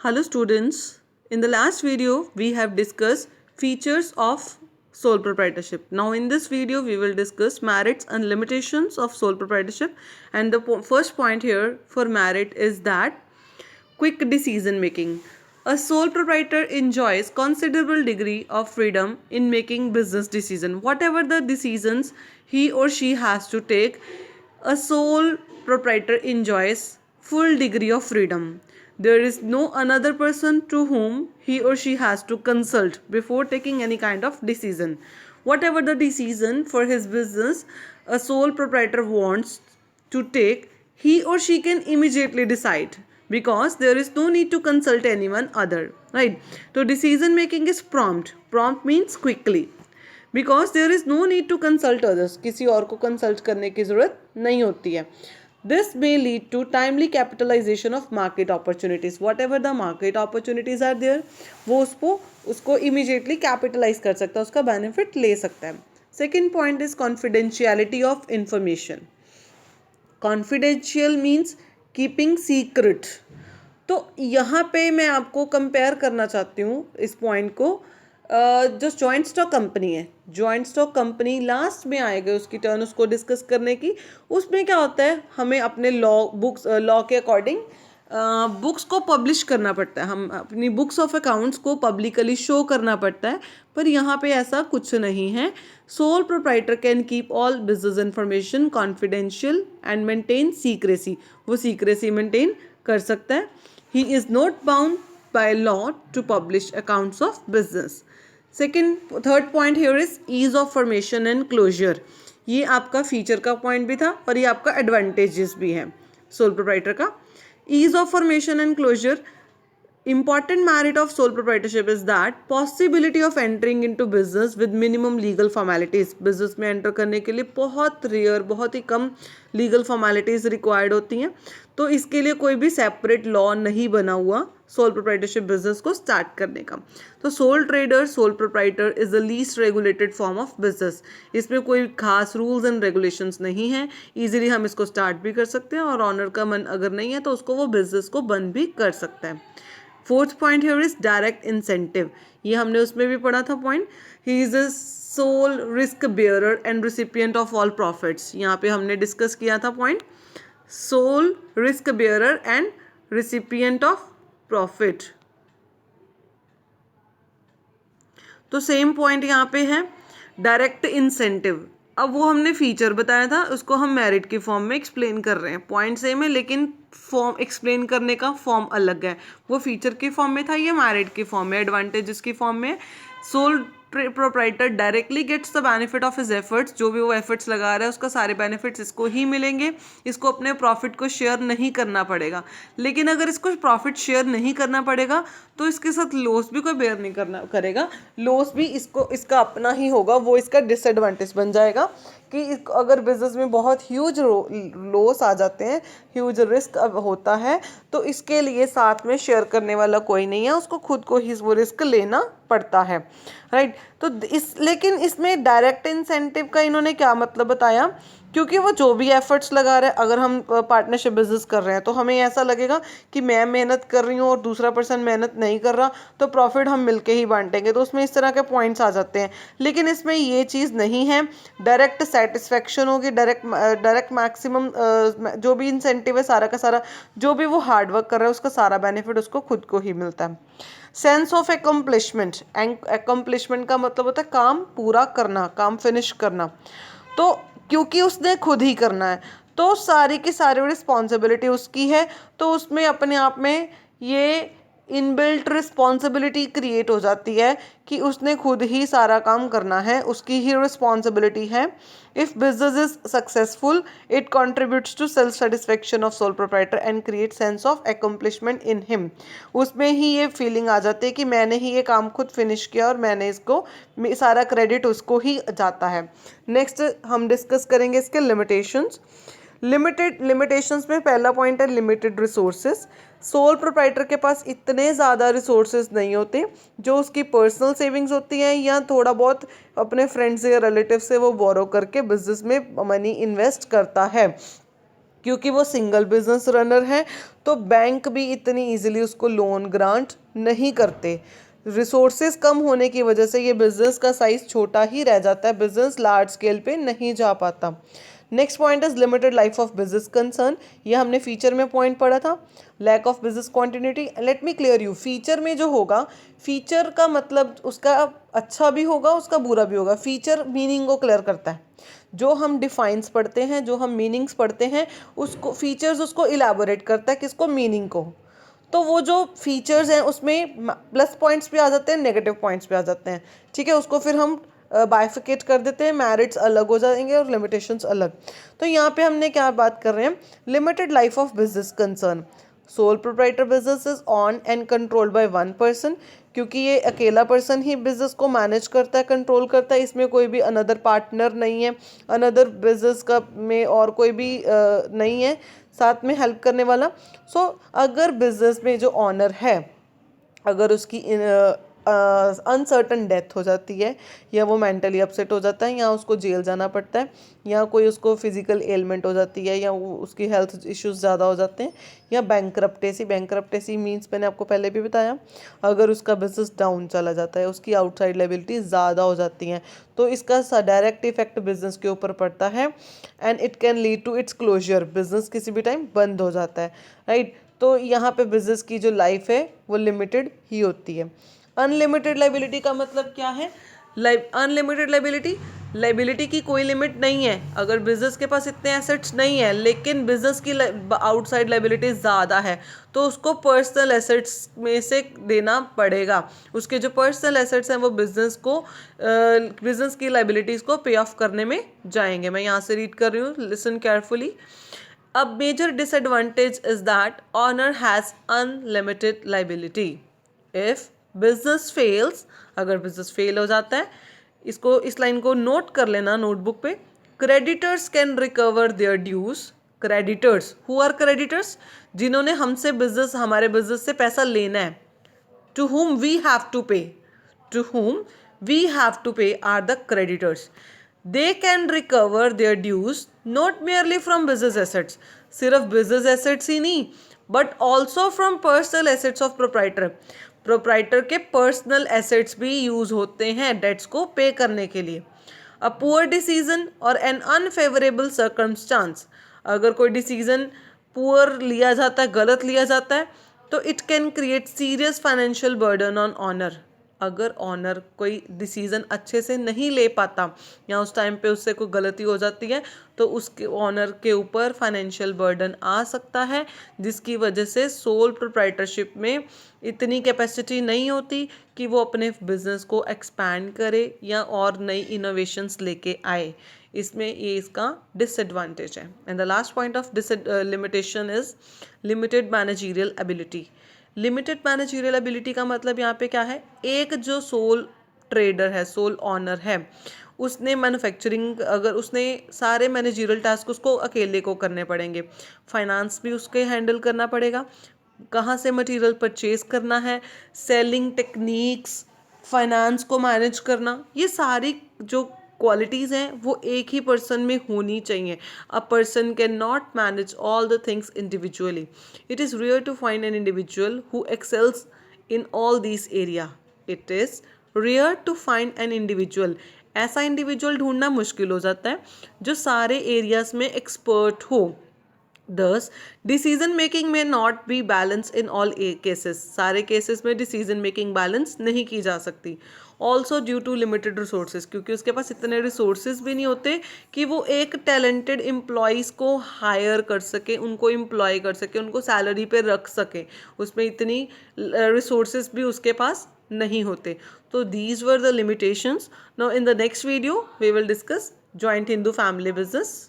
Hello students, in the last video we have discussed features of sole proprietorship. Now in this video we will discuss merits and limitations of sole proprietorship, and the first point here for merit is that quick decision making. A sole proprietor enjoys considerable degree of freedom in making business decisions. Whatever the decisions he or she has to take, a sole proprietor enjoys full degree of freedom. There is no another person to whom he or she has to consult before taking any kind of decision. Whatever the decision for his business a sole proprietor wants to take, he or she can immediately decide because there is no need to consult anyone other, right? So decision making is prompt means quickly, because there is no need to consult others, किसी और को consult करने की ज़रूरत नहीं होती है. This may lead to timely capitalisation of market opportunities. Whatever the market opportunities are there, वो उसको इमीडिएटली कैपिटलाइज कर सकता है, उसका बेनिफिट ले सकता है. Second point is confidentiality of information. Confidential means keeping secret. तो यहाँ पे मैं आपको कंपेयर करना चाहती हूँ इस पॉइंट को. जो जॉइंट स्टॉक कंपनी है, जॉइंट स्टॉक कंपनी लास्ट में आएगा उसकी टर्न उसको डिस्कस करने की. उसमें क्या होता है, हमें अपने लॉ के अकॉर्डिंग बुक्स को पब्लिश करना पड़ता है, हम अपनी बुक्स ऑफ अकाउंट्स को पब्लिकली शो करना पड़ता है. पर यहाँ पे ऐसा कुछ नहीं है. Sole proprietor can keep all business information confidential and maintain secrecy. वो सीक्रेसी मेंटेन कर सकता है. He is not bound by law to publish accounts of business. Third point here is ease of formation and closure. ये आपका feature का point भी था और ये आपका एडवांटेजेस भी है सोल प्रोप्राइटर का. ease of formation and closure. Important merit of sole proprietorship is that possibility of entering into business with minimum legal formalities. business में enter करने के लिए बहुत रेयर, बहुत ही कम लीगल फॉर्मेलिटीज़ रिक्वायर्ड होती हैं. तो इसके लिए कोई भी सेपरेट लॉ नहीं बना हुआ सोल प्रोप्राइटरशिप बिजनेस को स्टार्ट करने का. तो soul trader, sole proprietor is the least regulated form of business. इसमें कोई खास रूल्स एंड रेगुलेशंस नहीं हैं. इजीली हम इसको स्टार्ट भी कर सकते हैं और ऑनर का मन अगर नहीं है तो उसको वो बिजनेस को बंद भी कर सकता है. Fourth point here is direct incentive. ये हमने उसमें भी पढ़ा था point. He is a sole risk bearer and recipient of all profits. यहाँ पे हमने डिस्कस किया था point sole risk bearer and recipient of profit. तो सेम पॉइंट यहाँ पे है डायरेक्ट इंसेंटिव. अब वो हमने फीचर बताया था, उसको हम मेरिट के फॉर्म में एक्सप्लेन कर रहे हैं. पॉइंट सेम है लेकिन फॉर्म एक्सप्लेन करने का फॉर्म अलग है. वो फीचर के फॉर्म में था, ये मेरिट के फॉर्म में, एडवांटेजेस की फॉर्म में. Sole proprietor directly gets the benefit of his efforts. जो भी वो एफर्ट्स लगा रहा है उसका सारे बेनिफिट्स इसको ही मिलेंगे. इसको अपने प्रॉफिट को शेयर नहीं करना पड़ेगा. लेकिन अगर इसको प्रॉफिट शेयर नहीं करना पड़ेगा तो इसके साथ लॉस भी कोई बेयर नहीं करना करेगा. लॉस भी इसका अपना ही होगा. वो इसका डिसएडवांटेज बन जाएगा कि अगर बिजनेस में बहुत ह्यूज लॉस आ जाते हैं, ह्यूज रिस्क अब होता है, तो इसके लिए साथ में शेयर करने वाला कोई नहीं है, उसको खुद को ही वो रिस्क लेना पड़ता है, राइट. तो लेकिन इसमें डायरेक्ट इंसेंटिव का इन्होंने क्या मतलब बताया, क्योंकि वो जो भी एफर्ट्स लगा रहे हैं, अगर हम पार्टनरशिप बिजनेस कर रहे हैं तो हमें ऐसा लगेगा कि मैं मेहनत कर रही हूँ और दूसरा पर्सन मेहनत नहीं कर रहा, तो प्रॉफिट हम मिलके ही बांटेंगे. तो उसमें इस तरह के पॉइंट्स आ जाते हैं. लेकिन इसमें ये चीज़ नहीं है. डायरेक्ट सेटिस्फेक्शन होगी, डायरेक्ट मैक्सिमम जो भी इंसेंटिव है सारा का सारा, जो भी वो हार्डवर्क कर रहा है उसका सारा बेनिफिट उसको खुद को ही मिलता है. Sense of accomplishment. एकम्प्लिशमेंट का मतलब होता है काम पूरा करना, काम फिनिश करना. तो क्योंकि उसने खुद ही करना है तो सारी की सारी रिस्पॉन्सिबिलिटी उसकी है. तो उसमें अपने आप में ये इनबिल्ट रिस्पॉन्सिबिलिटी क्रिएट हो जाती है कि उसने खुद ही सारा काम करना है, उसकी ही रिस्पॉन्सिबिलिटी है. If business is successful it contributes to self satisfaction of sole proprietor and create sense of accomplishment in him. उसमें ही ये फीलिंग आ जाती है कि मैंने ही ये काम खुद फिनिश किया और मैंने इसको सारा क्रेडिट उसको ही जाता है. नेक्स्ट हम डिस्कस करेंगे इसके लिमिटेशंस. लिमिटेशंस में पहला पॉइंट है लिमिटेड रिसोर्सेज. सोल प्रोप्राइटर के पास इतने ज़्यादा रिसोर्सेज नहीं होते. जो उसकी पर्सनल सेविंग्स होती हैं या थोड़ा बहुत अपने फ्रेंड्स या रिलेटिव से वो बोरो करके बिजनेस में मनी इन्वेस्ट करता है. क्योंकि वो सिंगल बिजनेस रनर है, तो बैंक भी इतनी इजीली उसको लोन ग्रांट नहीं करते। रिसोर्सेज कम होने की वजह से ये बिजनेस का साइज छोटा ही रह जाता है, बिजनेस लार्ज स्केल पे नहीं जा पाता। Next point is limited life of business concern. ये हमने फीचर में पॉइंट पढ़ा था, lack of business continuity. Let me clear you, feature में जो होगा, फीचर का मतलब उसका अच्छा भी होगा, उसका बुरा भी होगा। फीचर मीनिंग को क्लियर करता है। जो हम डिफाइंस पढ़ते हैं, जो हम मीनिंग्स पढ़ते हैं, उसको फीचर्स उसको इलाबोरेट करता है, किसको, मीनिंग को। तो वो जो फीचर्स हैं उसमें प्लस पॉइंट्स भी आ जाते हैं, नेगेटिव पॉइंट्स भी आ जाते हैं, ठीक है। उसको फिर हम बाइफिकेट कर देते हैं, मेरिट्स अलग हो जाएंगे और लिमिटेशंस अलग। तो यहाँ पे हमने क्या बात कर रहे हैं, limited life of business concern. Sole proprietor business is on and controlled by one person, क्योंकि ये अकेला पर्सन ही बिजनेस को मैनेज करता है, कंट्रोल करता है। इसमें कोई भी अनदर पार्टनर नहीं है, अनदर बिजनेस का में और कोई भी नहीं है साथ में हेल्प करने वाला। सो अगर बिजनेस में जो ऑनर है, अगर उसकी अनसर्टन डेथ हो जाती है, या वो मेंटली अपसेट हो जाता है, या उसको जेल जाना पड़ता है, या कोई उसको फिजिकल एलिमेंट हो जाती है, या उसकी हेल्थ इश्यूज ज़्यादा हो जाते हैं, या बैंकरप्टेसी मीन्स मैंने आपको पहले भी बताया, अगर उसका बिजनेस डाउन चला जाता है, उसकी आउटसाइड लायबिलिटी ज़्यादा हो जाती हैं, तो इसका डायरेक्ट इफेक्ट बिजनेस के ऊपर पड़ता है and it can lead to its closure. Business किसी भी टाइम बंद हो जाता है, राइट। तो यहाँ पे बिजनेस की जो लाइफ है वो लिमिटेड ही होती है। अनलिमिटेड लाइबिलिटी का मतलब क्या है, अनलिमिटेड लाइबिलिटी की कोई लिमिट नहीं है। अगर बिजनेस के पास इतने एसेट्स नहीं है, लेकिन बिजनेस की आउटसाइड लाइबिलिटी ज़्यादा है, तो उसको पर्सनल एसेट्स में से देना पड़ेगा। उसके जो पर्सनल एसेट्स हैं वो बिजनेस की लाइबिलिटीज़ को पे ऑफ करने में जाएंगे। मैं यहाँ से रीड कर रही हूँ, listen carefully. A major disadvantage is that owner has unlimited liability. If business fails, अगर business fail हो जाता है, इस लाइन को नोट कर लेना नोटबुक पे। Creditors can recover their dues. Creditors, who are creditors? जिन्होंने हमारे बिजनेस से पैसा लेना है, to whom we have to pay are the creditors. They can recover their dues not merely from business assets, सिर्फ business assets ही नहीं, but also from personal assets of proprietor के personal assets भी use होते हैं dates को पे करने के लिए। A poor decision or an unfavorable circumstance, अगर कोई डिसीजन पुअर लिया जाता है, गलत लिया जाता है, तो it can create serious financial burden on owner. अगर ऑनर कोई डिसीजन अच्छे से नहीं ले पाता, या उस टाइम पे उससे कोई गलती हो जाती है, तो उसके ऑनर के ऊपर फाइनेंशियल बर्डन आ सकता है, जिसकी वजह से सोल प्रोप्राइटरशिप में इतनी कैपेसिटी नहीं होती कि वो अपने बिजनेस को एक्सपैंड करे या और नई इनोवेशंस लेके आए। इसमें ये इसका डिसएडवांटेज है। And the last point of limitation is limited managerial ability. Limited managerial ability का मतलब यहाँ पे क्या है, एक जो सोल ट्रेडर है, सोल ऑनर है, उसने मैन्युफैक्चरिंग, अगर उसने सारे मैनेजरियल टास्क उसको अकेले को करने पड़ेंगे, फाइनेंस भी उसके हैंडल करना पड़ेगा, कहाँ से मटेरियल परचेज करना है, सेलिंग टेक्निक्स, फाइनेंस को मैनेज करना, ये सारी जो क्वालिटीज़ हैं वो एक ही पर्सन में होनी चाहिए। A person can not manage all the things individually. It is rare to find an individual who excels in all this area. It is rare to find an individual, ऐसा individual ढूंढना मुश्किल हो जाता है जो सारे एरियाज में expert हो। Thus, decision making may not be balanced in all cases. सारे केसेस में डिसीजन मेकिंग बैलेंस नहीं की जा सकती। Also due to limited resources, क्योंकि उसके पास इतने रिसोर्सेज भी नहीं होते कि वो एक टैलेंटेड एम्प्लॉयज़ को हायर कर सके, उनको एम्प्लॉय कर सके, उनको सैलरी पे रख सके, उसमें इतनी रिसोर्सेज भी उसके पास नहीं होते। तो these were the limitations. Now in the next video we will discuss joint Hindu family business.